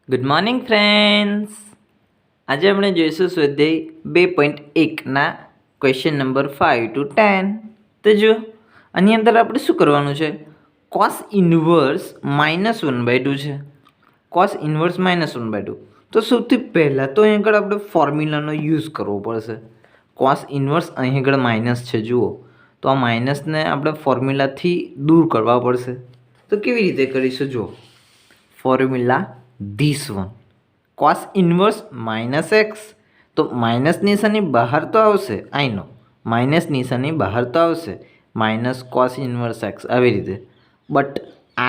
Good morning friends. આજે આપણે જોઈશું સ્વાધ્યાય 2.1ના ક્વેશ્ચન નંબર 5 to 10. તો જો આની અંદર આપણે શું કરવાનું છે? કોસ ઇન્વર્સ -1/2 છે. Cos inverse -1/2. તો સૌથી પહેલાં તો અહીં આગળ આપણે ફોર્મ્યુલાનો યુઝ કરવો પડશે. કોસ ઇન્વર્સ અહીં આગળ માઇનસ છે, જુઓ. તો આ માઇનસને આપણે ફોર્મ્યુલાથી દૂર કરવા પડશે. તો કેવી રીતે કરીશું? જુઓ, formula this one, cos inverse minus x. તો માઇનસ નિશાની બહાર તો આવશે, આઈ નો, માઇનસ નિશાની બહાર તો આવશે, માઇનસ કોસ ઇન્વર્સ એક્સ આવી રીતે, બટ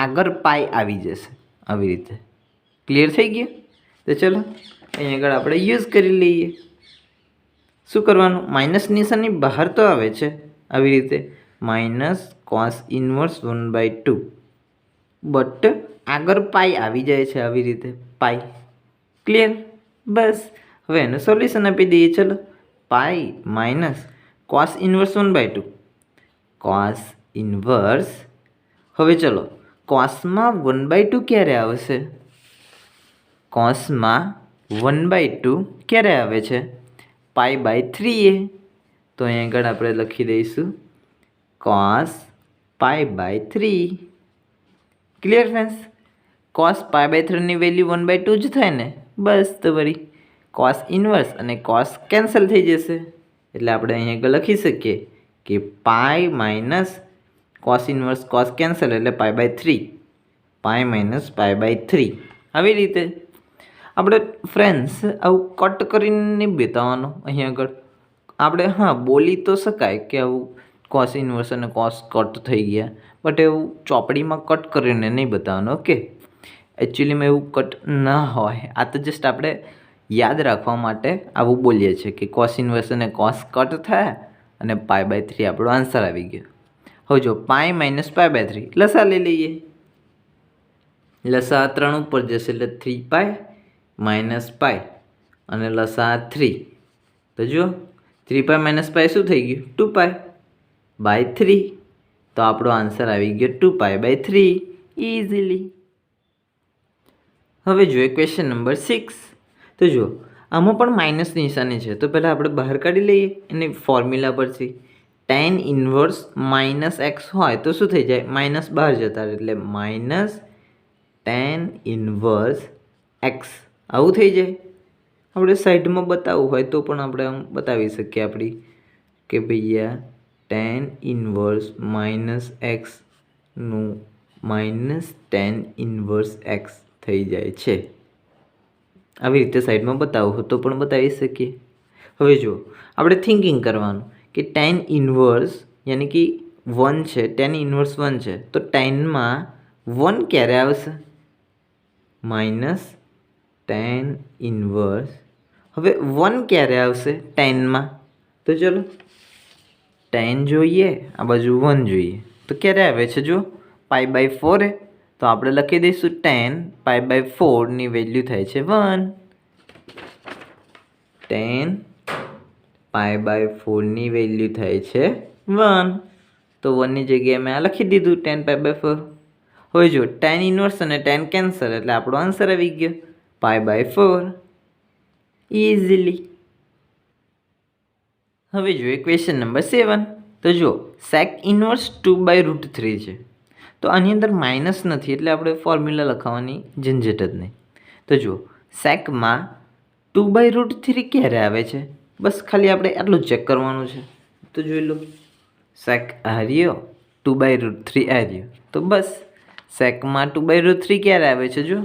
આગળ પાઈ આવી જશે આવી રીતે. ક્લિયર થઈ ગયું? તો ચલો અહીં આગળ આપણે યુઝ કરી લઈએ. શું કરવાનું? માઇનસ નિશાની બહાર તો આવે છે આવી રીતે, માઇનસ કોસ ઇન્વર્સ 1/2, બટ આગળ પાઈ આવી જાય છે આવી રીતે, પાઈ. ક્લિયર? બસ હવે એનું સોલ્યુશન આપી દઈએ. ચલો, પાઈ minus cos inverse 1/2, cos inverse. હવે ચલો, કોસમાં 1/2 ક્યારે આવશે? કોસમાં 1/2 ક્યારે આવે છે? π/3 એ. તો અહીં આગળ આપણે લખી દઈશું કોસ π/3. Clear friends? કોસ π/3ની વેલ્યુ 1/2 જ થાય ને. બસ તો વળી કોસ ઇન્વર્સ અને કોસ કેન્સલ થઈ જશે, એટલે આપણે અહીંયા લખી શકીએ કે pi minus cos inverse cos cancel એટલે π/3, પાઈ માઇનસ π/3 આવી રીતે. આપણે ફ્રેન્ડ્સ આવું કટ કરીને નહીં બતાવવાનું. અહીંયા આગળ આપણે બોલી તો શકાય કે આવું કોસ ઇન્વર્સ અને કોસ કટ થઈ ગયા, બટ એવું ચોપડીમાં કટ કરીને નહીં બતાવવાનું. ઓકે, એકચ્યુઅલીમાં એવું કટ ના હોય. આ તો જસ્ટ આપણે યાદ રાખવા માટે આવું બોલીએ છીએ કે કોસ ઇન્વર્સ અને કોસ કટ થયા અને π/3 આપણો આન્સર આવી ગયો. હવે જો પાઈ માઇનસ π/3 લસા લઈ લઈએ. લસા 3 ઉપર જશે એટલે 3π માઇનસ પાઈ અને લસા 3. તો જો 3π માઇનસ પાઈ શું થઈ ગયું? 2π/3. તો આપણો આન્સર આવી ગયો 2π/3 ઇઝીલી. હવે જોઈએ ક્વેશ્ચન નંબર 6. તો જો આમાં પણ માઇનસ નિશાની છે, તો પહેલાં આપણે બહાર કાઢી લઈએ એની ફોર્મ્યુલા પરથી. tan ઇન્વર્સ -x હોય તો શું થઈ જાય? માઇનસ બહાર જતા રહે એટલે માઇનસ tan ઇન્વર્સ x આવું થઈ જાય. આપણે સાઈડમાં બતાવવું હોય તો પણ આપણે આમ બતાવી શકીએ આપણી કે ભૈયા tan ઇન્વર્સ -x નું માઇનસ tan ઇન્વર્સ x થઈ જાય છે. આવી રીતે સાઈડમાં બતાવવું હોય તો પણ બતાવી શકીએ. હવે જો આપણે થિંકિંગ કરવાનું કે tan ઇન્વર્સ યાની કે 1 છે, tan ઇન્વર્સ 1 છે, તો ટેનમાં 1 ક્યારે આવશે? Minus tan inverse. હવે 1 ક્યારે આવશે ટેનમાં? તો ચલો tan જોઈએ, આ બાજુ 1 જોઈએ, તો ક્યારે આવે છે? જો π/4 તો આપણે લખી દઈશું tan π/4 ની વેલ્યુ થાય છે 1. tan π/4 ની વેલ્યુ થાય છે 1. તો 1 ની જગ્યાએ મેં આ લખી દીધું tan π/4. હવે જો tan ઇન્વર્સ અને tan કેન્સલ એટલે આપણો આન્સર આવી ગયો π/4 ઇઝીલી. હવે જોઈએ ક્વેશ્ચન નંબર 7. તો જો sec ઇન્વર્સ 2/√3 છે. તો આની અંદર માઇનસ નથી એટલે આપણે ફોર્મ્યુલા લખાવવાની ઝંઝટ જ નહીં. તો જુઓ, સેકમાં 2/√3 ક્યારે આવે છે? બસ ખાલી આપણે આટલું ચેક કરવાનું છે. તો જોઈ લો, સેક આ રહ્યો, 2/√3 આ રહ્યો. તો બસ સેકમાં 2/√3 ક્યારે આવે છે? જો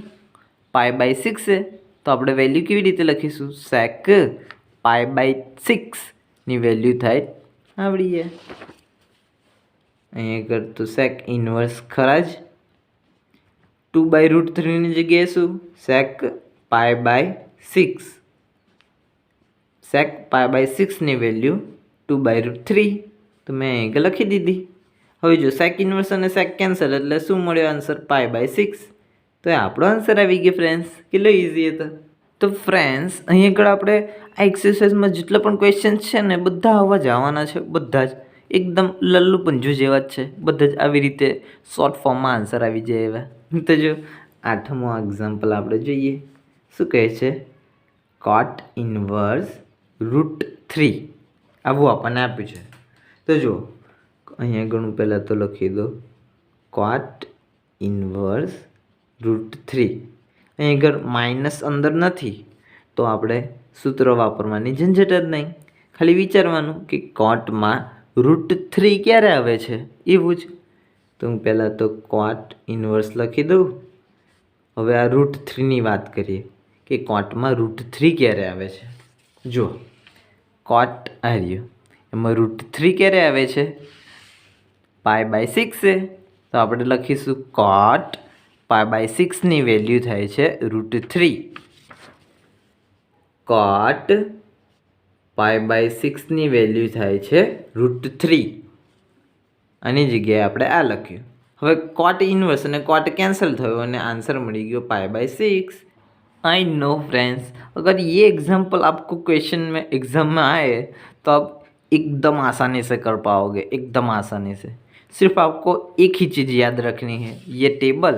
π/6 છે, તો આપણે વેલ્યુ કેવી રીતે લખીશું? સેક π/6 ની વેલ્યુ થાય આવડી જાય. અહીંયા આગળ તો સેક ઇન્વર્સ ખરા જ, 2/√3 ની જગ્યાએ શું? સેક π/6. સેક π/6 ની વેલ્યુ 2/√3, તો મેં અહીંયા લખી દીધી. હવે જો સેક ઇન્વર્સ અને સેક કેન્સલ એટલે શું મળ્યો આન્સર? π/6. તો એ આપણો આન્સર આવી ગયો ફ્રેન્ડ્સ. કેટલો ઇઝી હતો. તો ફ્રેન્ડ્સ અહીં આગળ આપણે આ એક્સરસાઇઝમાં જેટલા પણ ક્વેશ્ચન છે ને બધા આવા જ આવવાના છે. બધા જ એકદમ લલ્લુ પંજુ જેવા જ છે. બધા જ આવી રીતે શોર્ટ ફોર્મમાં આન્સર આવી જાય એવા. તો જો 8મો એક્ઝામ્પલ આપણે જોઈએ. શું કહે છે? કોટ ઇન્વર્સ √3 આવું આપણને આપ્યું છે. તો જુઓ અહીંયા ઘણું પહેલાં તો લખી દો કોટ ઇન્વર્સ √3. અહીં આગળ માઇનસ અંદર નથી તો આપણે સૂત્ર વાપરવાની ઝંઝટ જ નહીં. ખાલી વિચારવાનું કે કોટમાં √3 ક્યારે આવે છે એવું જ. તો હું પહેલાં તો કોટ ઇન્વર્સ લખી દઉં. હવે આ √3ની વાત કરીએ કે કોટમાં √3 ક્યારે આવે છે. જુઓ કોટ આવ્યો એમાં √3 ક્યારે આવે છે? π/6 છે. તો આપણે લખીશું કોટ π/6ની વેલ્યુ થાય છે √3. કોટ π/6ની વેલ્યુ થાય છે √3. આની જગ્યાએ આપણે આ લખ્યું. હવે કોટ ઇન્વર્સ અને કોટ कैंसिल થયો અને आंसर मिल गया π/6. आई नो फ्रेंड्स, अगर ये एग्जाम्पल आपको क्वेश्चन में एग्जाम में आए तो आप एकदम आसानी से कर पाओगे, एकदम आसानी से. सिर्फ आपको एक ही चीज़ याद रखनी है, ये टेबल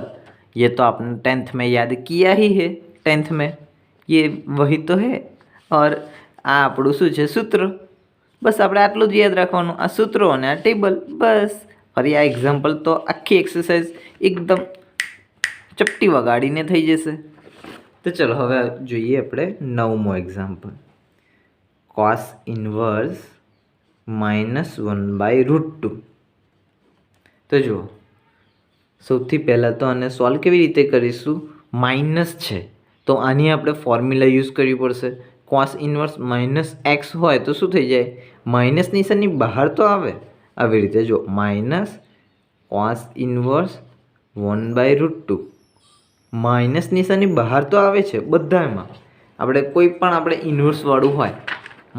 ये तो आपने 10th में याद किया ही है. 10th में ये वही तो है. और આ આપણું શું છે? સૂત્ર. બસ આપણે આટલું જ યાદ રાખવાનું, આ સૂત્રો અને આ ટેબલ, બસ. ફરી આ એક્ઝામ્પલ તો આખી એક્સરસાઇઝ એકદમ ચપટી વગાડીને થઈ જશે. તો ચલો હવે જોઈએ આપણે 9મો એક્ઝામ્પલ. Cos inverse -1/√2. તો જુઓ સૌથી પહેલાં તો આને સોલ્વ કેવી રીતે કરીશું? માઇનસ છે તો આની આપણે ફોર્મ્યુલા યુઝ કરવી પડશે. કોસ ઇન્વર્સ -x હોય તો શું થઈ જાય? માઇનસ નિશાનની બહાર તો આવે. આવી રીતે જો માઇનસ કોસ ઇન્વર્સ 1/√2 માઇનસ નિશાનની બહાર તો આવે છે બધામાં. આપણે કોઈ પણ આપણે ઇન્વર્સવાળું હોય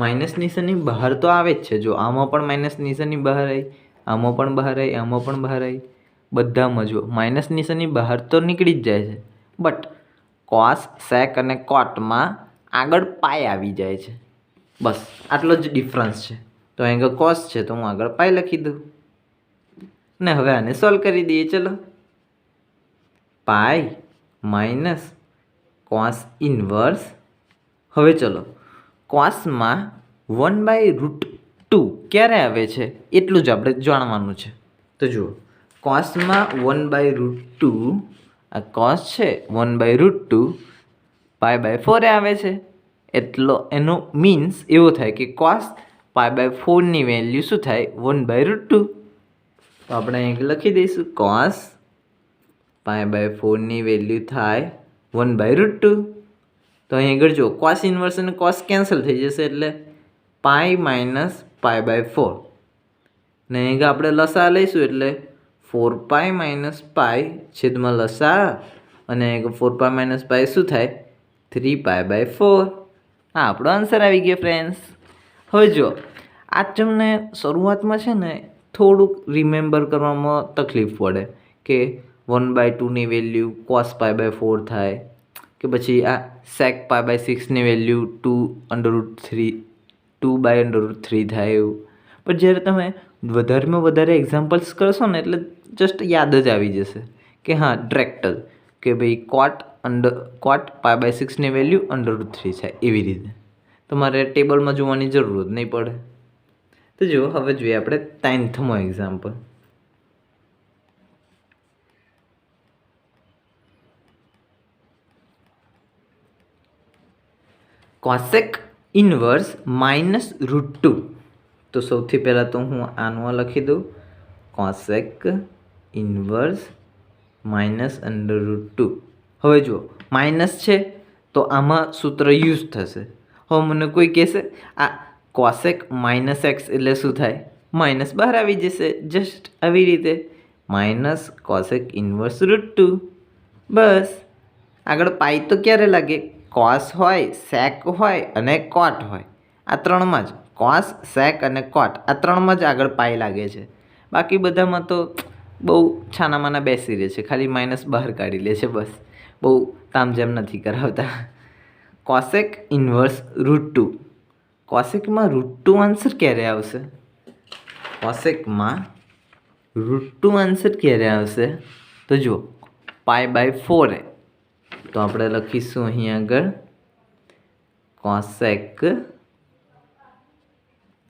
માઇનસ નિશાનની બહાર તો આવે જ છે. જો આમાં પણ માઇનસ નિશાનની બહાર આવી, આમાં પણ બહાર આવી, આમાં પણ બહાર આવી, બધામાં જો માઇનસ નિશાનની બહાર તો નીકળી જ જાય છે. બટ કોસ, સેક અને કોટમાં આગળ પાય આવી જાય છે. બસ આટલો જ ડિફરન્સ છે. તો અહીં કોસ છે તો હું આગળ પાય લખી દઉં ને હવે આને સોલ્વ કરી દઈએ. ચલો પાય માઇનસ કોસ ઇન્વર્સ. હવે ચલો કોસમાં 1/√2 ક્યારે આવે છે એટલું જ આપણે જાણવાનું છે. તો જુઓ કોસમાં 1/√2 આ કોસ છે 1/√2 π/4 આવે છે. એટલો એનો મીન્સ એવો થાય કે કોસ π/4ની વેલ્યુ શું થાય? 1/√2. તો આપણે અહીં લખી દઈશું કોસ π/4ની વેલ્યુ થાય 1/√2. તો અહીં આગળ જો કોસ ઇન્વર્સ અને કોસ કેન્સલ થઈ જશે એટલે પાઈ માઇનસ π/4 ને અહીં આપણે લસા લઈશું એટલે 4π - π છેદમાં લસા અને 4π - π શું થાય? 3π/4. હા આપણો આન્સર આવી ગયો ફ્રેન્ડ્સ. હવે જો આ તમને શરૂઆતમાં છે ને થોડુંક રિમેમ્બર કરવામાં તકલીફ પડે કે 1/2ની વેલ્યુ કોસ π/4 થાય કે પછી આ સેક π/6ની વેલ્યુ 2/√3 થાય એવું. પણ જ્યારે તમે વધારેમાં વધારે એક્ઝામ્પલ્સ કરશો ને એટલે જસ્ટ યાદ જ આવી જશે કે હા ડિરેક્ટ જ કે ભાઈ કોટ π/6ની વેલ્યુ √3 છે એવી રીતે. તમારે ટેબલમાં જોવાની જરૂર જ નહીં પડે. તો જુઓ હવે જોઈએ આપણે 10thમો એક્ઝામ્પલ. Cosec inverse -√2. તો સૌથી પહેલાં તો હું આનું લખી દઉં કોસેક ઇન્વર્સ -√2. હવે જુઓ માઇનસ છે તો આમાં સૂત્ર યુઝ થશે. હવે મને કોઈ કહેશે આ કોસેક -x એટલે શું થાય? માઇનસ બહાર આવી જશે જસ્ટ આવી રીતે માઇનસ કોસેક ઇન્વર્સ √2. બસ આગળ પાઈ તો ક્યારે લાગે? કોસ હોય, સેક હોય અને કોટ હોય. આ ત્રણમાં જ કોસ, સેક અને કોટ આ ત્રણમાં જ આગળ પાઈ લાગે છે. બાકી બધામાં તો બહુ છાનામાના બેસી રહે છે, ખાલી માઇનસ બહાર કાઢી લે છે. બસ બહુ તામઝામ નથી કરાવતા. Cosec inverse √2. કોસેકમાં √2 આન્સર ક્યારે આવશે? કોસેકમાં √2 આન્સર ક્યારે આવશે? તો જુઓ π/4 તો આપણે લખીશું અહીં આગળ કોસેક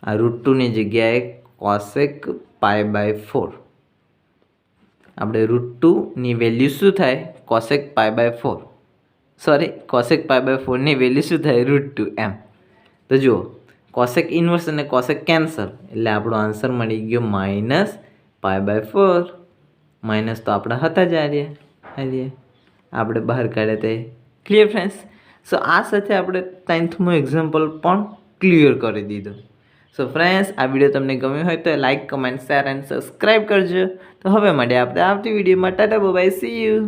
આ √2 ની જગ્યાએ કોસેક π/4. આપણે √2 ની વેલ્યુ શું થાય કોસેક π/4 સોરી કોસેક π/4 ની વેલ્યુ શું થાય √2 એમ. તો જુઓ કોસેક ઇન્વર્સ અને કોસેક કેન્સલ એટલે આપણો આન્સર મળી ગયો -π/4. માઇનસ તો આપણા હતા જ આર્ય આપણે બહાર કાઢ્યા તે ક્લિયર ફ્રેન્ડ્સ. સો આ સાથે આપણે 10thનું એક્ઝામ્પલ પણ ક્લિયર કરી દીધું. સો ફ્રેન્ડ્સ આ વિડીયો તમને ગમ્યો હોય તો like comment share and subscribe કરજો. તો હવે મળીએ આપણે આવતી વિડીયોમાં. Tata bye bye see you.